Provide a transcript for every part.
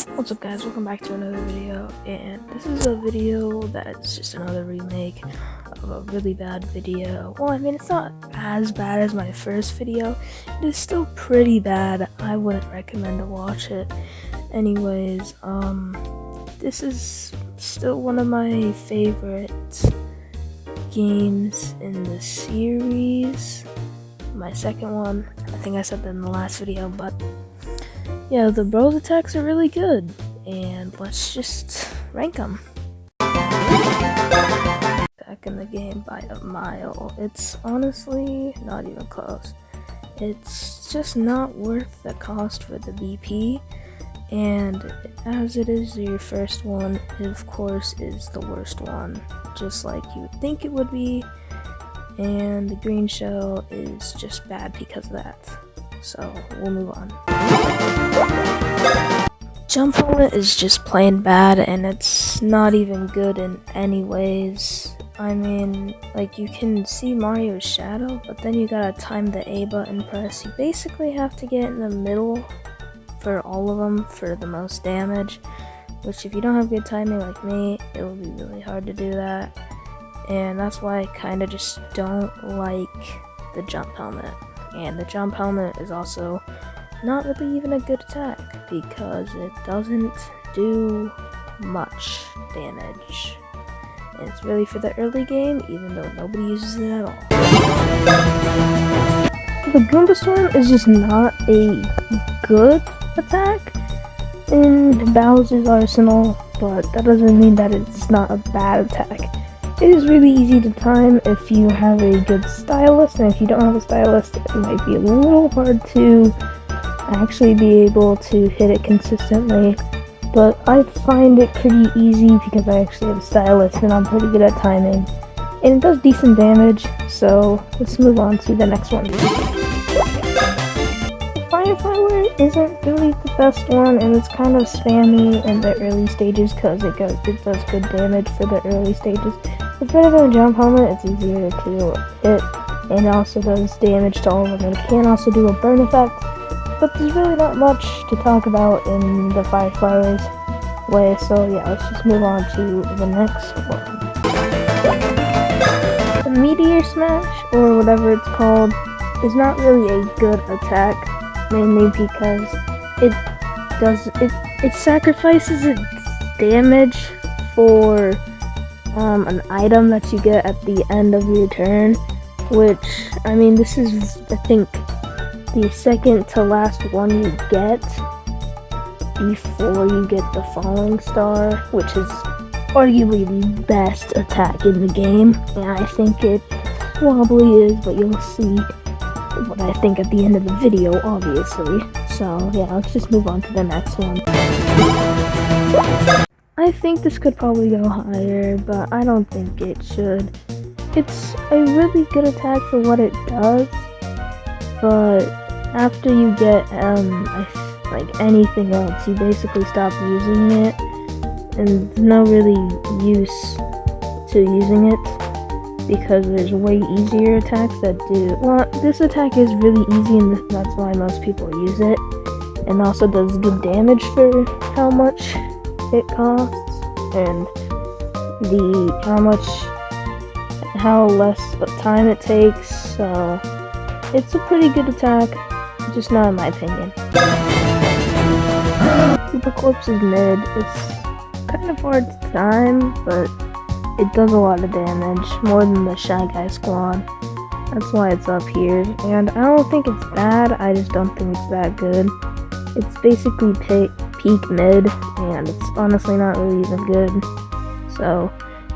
What's up guys, welcome back to another video, and this is a video that's just another remake of a really bad video. Well, I mean, it's not as bad as my first video, it is still pretty bad. I wouldn't recommend to watch it. Anyways, this is still one of my favorite games in the series. My second one, I think I said that in the last video, but yeah, the bros attacks are really good, and let's just rank them. Back in the game by a mile. It's honestly not even close. It's just not worth the cost for the BP, and as it is your first one, it of course is the worst one, just like you would think it would be, and the green shell is just bad because of that. So we'll move on. Jump helmet is just plain bad, and it's not even good in any ways. I mean, like, you can see Mario's shadow, but then you gotta time the A button press. You basically have to get in the middle for all of them for the most damage, which if you don't have good timing like me, it will be really hard to do that. And that's why I kind of just don't like the jump helmet. And the jump helmet is also not really even a good attack because it doesn't do much damage. And it's really for the early game, even though nobody uses it at all. The Goomba Storm is just not a good attack in Bowser's arsenal, but that doesn't mean that it's not a bad attack. It is really easy to time if you have a good stylist, and if you don't have a stylist, it might be a little hard to actually be able to hit it consistently. But I find it pretty easy because I actually have a stylist and I'm pretty good at timing. And it does decent damage, so let's move on to the next one. Fireflower isn't really the best one, and it's kind of spammy in the early stages because it does good damage for the early stages. It's better than a jump helmet, it's easier to hit, and it also does damage to all of them. It can also do a burn effect, but there's really not much to talk about in the Fireflowers way, so yeah, let's just move on to the next one. The Meteor Smash, or whatever it's called, is not really a good attack, mainly because it sacrifices its damage for an item that you get at the end of your turn, which, I mean, this is, I think, the second to last one you get before you get the Falling Star, which is arguably the best attack in the game, and I think it probably is, but you'll see what I think at the end of the video, obviously. So yeah, let's just move on to the next one. I think this could probably go higher, but I don't think it should. It's a really good attack for what it does, but after you get like anything else, you basically stop using it, and there's no really use to using it because there's way easier attacks that do. Well, this attack is really easy, and that's why most people use it, and also does good damage for how much it costs, and how less time it takes, so it's a pretty good attack, just not in my opinion. Super Corpse is mid. It's kind of hard to time, but it does a lot of damage, more than the Shy Guy squad. That's why it's up here, and I don't think it's bad, I just don't think it's that good. It's basically peak mid, and it's honestly not really even good. So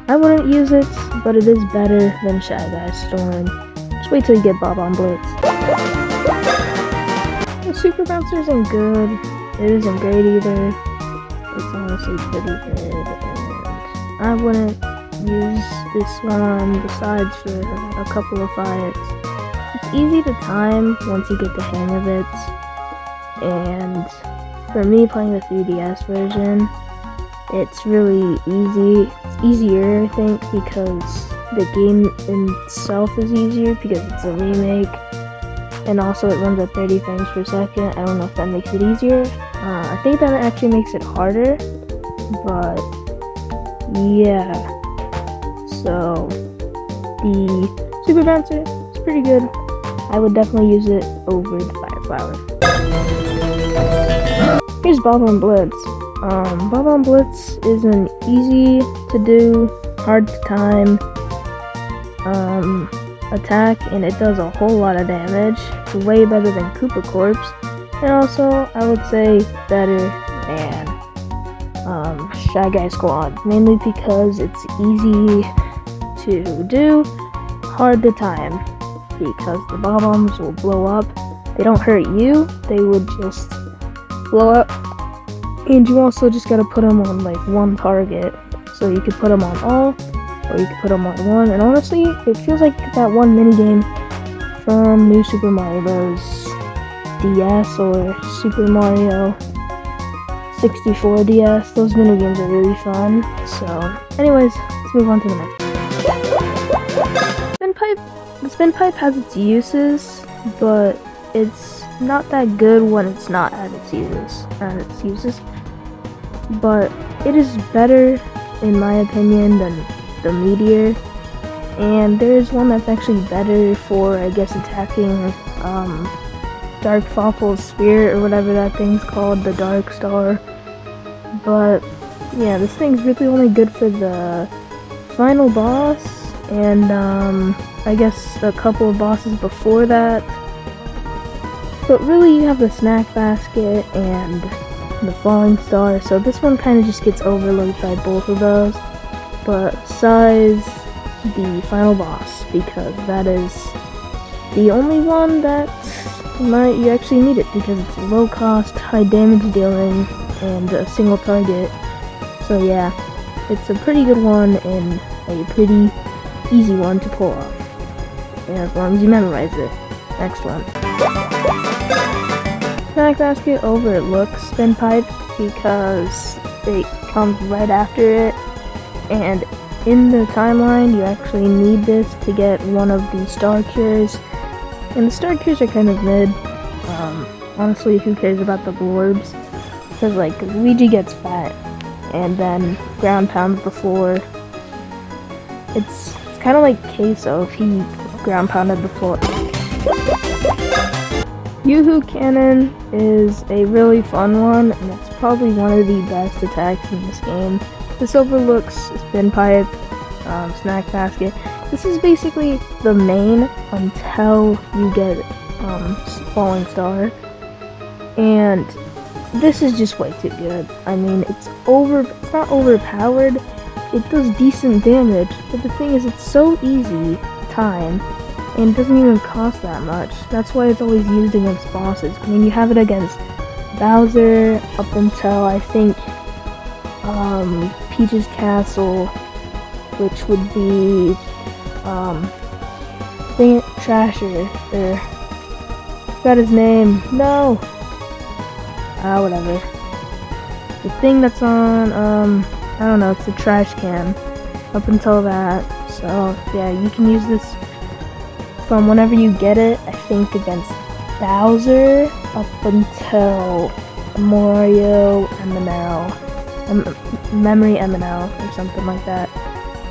I wouldn't use it, but it is better than Shy Guy Storm. Just wait till you get Bob on Blitz. The Super Bouncer isn't good. It isn't great either. It's honestly pretty good, and I wouldn't use this one besides for a couple of fights. It's easy to time once you get the hang of it, and for me playing the 3DS version, it's really easy. It's easier, I think, because the game itself is easier because it's a remake, and also it runs at 30 frames per second. I don't know if that makes it easier. I I think that actually makes it harder, but yeah. So the Super Bouncer is pretty good. I would definitely use it over the Fire Flower. Here's Bubble and Blitz. Bubble and Blitz is an easy to do, hard to time attack, and it does a whole lot of damage. It's way better than Koopa Corpse, and also I would say better than Shy Guy Squad, mainly because it's easy to do, hard to time, because the bombs will blow up. They don't hurt you, they would just blow up, and you also just gotta put them on like one target. So you could put them on all, or you could put them on one, and honestly, it feels like that one minigame from New Super Mario Bros. DS or Super Mario 64 DS. Those minigames are really fun. So, anyways, let's move on to the next one. Spin Pipe. The Spin Pipe has its uses, but it's not that good when it's not at its uses. But it is better, in my opinion, than the Meteor. And there's one that's actually better for, I guess, attacking Dark Fawful's Spirit, or whatever that thing's called, the Dark Star. But yeah, this thing's really only good for the final boss, and I guess a couple of bosses before that. But really, you have the Snack Basket and the Falling Star, so this one kind of just gets overlooked by both of those. But besides the final boss, because that is the only one that you actually need it, because it's low cost, high damage dealing, and a single target. So yeah, it's a pretty good one and a pretty easy one to pull off, and as long as you memorize it. Next one. Snack Basket overlooks Spin Pipe because it comes right after it, and in the timeline you actually need this to get one of the Star Cures, and the Star Cures are kind of mid. Honestly, who cares about the Blorbs? Because like Luigi gets fat and then ground pounds the floor. It's kind of like Queso if he ground pounded the floor. Yoo-Hoo Cannon is a really fun one, and it's probably one of the best attacks in this game. This overlooks Spin Pipe, Snack Basket. This is basically the main until you get Falling Star, and this is just way too good. I mean, it's not overpowered. It does decent damage, but the thing is, it's so easy to time, and it doesn't even cost that much. That's why it's always used against bosses. I mean, you have it against Bowser up until, I think, Peach's Castle, which would be, Trasher, or, forgot his name, no! Whatever. The thing that's on, I don't know, it's a trash can, up until that. So, yeah, you can use this from whenever you get it, I think against Bowser, up until Mario M&L, Memory M&L, or something like that.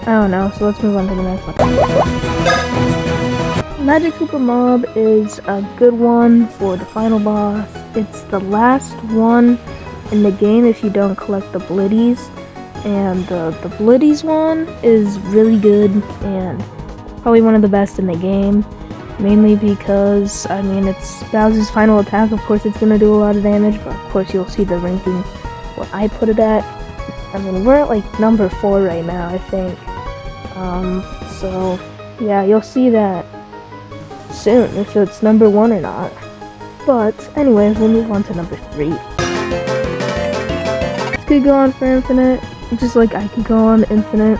I don't know, so let's move on to the next one. Magic Koopa Mob is a good one for the final boss. It's the last one in the game if you don't collect the Blitties, and the Blitties one is really good and probably one of the best in the game, mainly because, I mean, it's Bowser's final attack. Of course it's gonna do a lot of damage, but of course you'll see the ranking where I put it at. I mean, we're at like number 4 right now, I think. So yeah, you'll see that soon if it's number 1 or not. But anyways, we'll move on to number 3. This could go on for infinite, just like I could go on infinite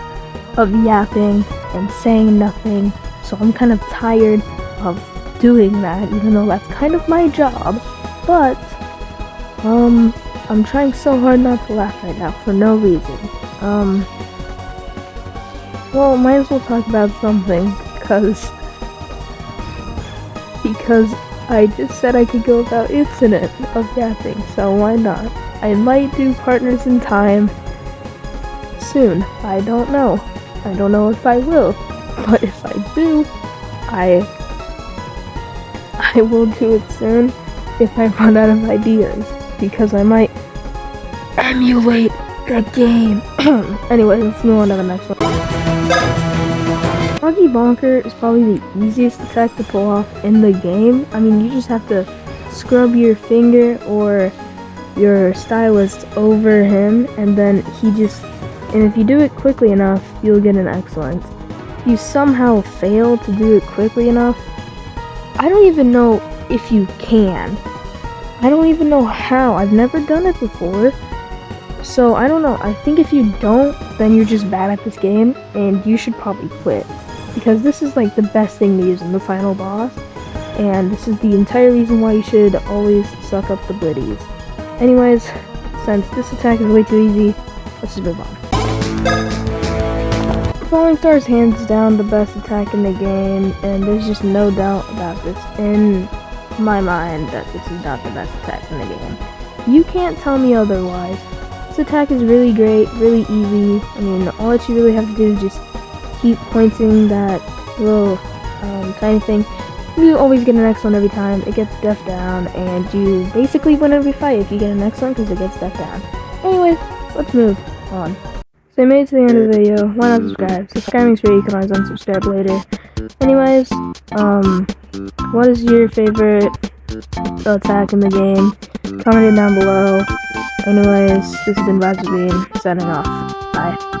of yapping and saying nothing. So I'm kind of tired of doing that, even though that's kind of my job. But I'm trying so hard not to laugh right now for no reason. Well, might as well talk about something, because I just said I could go about infinite of yapping, so why not? I might do Partners in Time soon. I don't know. I don't know if I will, but if I do, I will do it soon if I run out of ideas, because I might emulate the game. Anyway, let's move on to the next one. Froggy Bonker is probably the easiest attack to pull off in the game. I mean, you just have to scrub your finger or your stylus over him, and then and if you do it quickly enough, you'll get an excellent. If you somehow fail to do it quickly enough, I don't even know if you can. I don't even know how. I've never done it before. So, I don't know. I think if you don't, then you're just bad at this game, and you should probably quit. Because this is like the best thing to use in the final boss, and this is the entire reason why you should always suck up the blitties. Anyways, since this attack is way too easy, let's just move on. Falling Star is hands down the best attack in the game, and there's just no doubt about this in my mind that this is not the best attack in the game. You can't tell me otherwise. This attack is really great, really easy. I mean, all that you really have to do is just keep pointing that little tiny thing. You always get an excellent every time. It gets death down, and you basically win every fight if you get an excellent because it gets death down. Anyways, let's move on. So you made it to the end of the video. Why not subscribe? Subscribing's free. You can always unsubscribe later. Anyways, what is your favorite attack in the game? Comment it down below. Anyways, this has been Bowser signing off. Bye.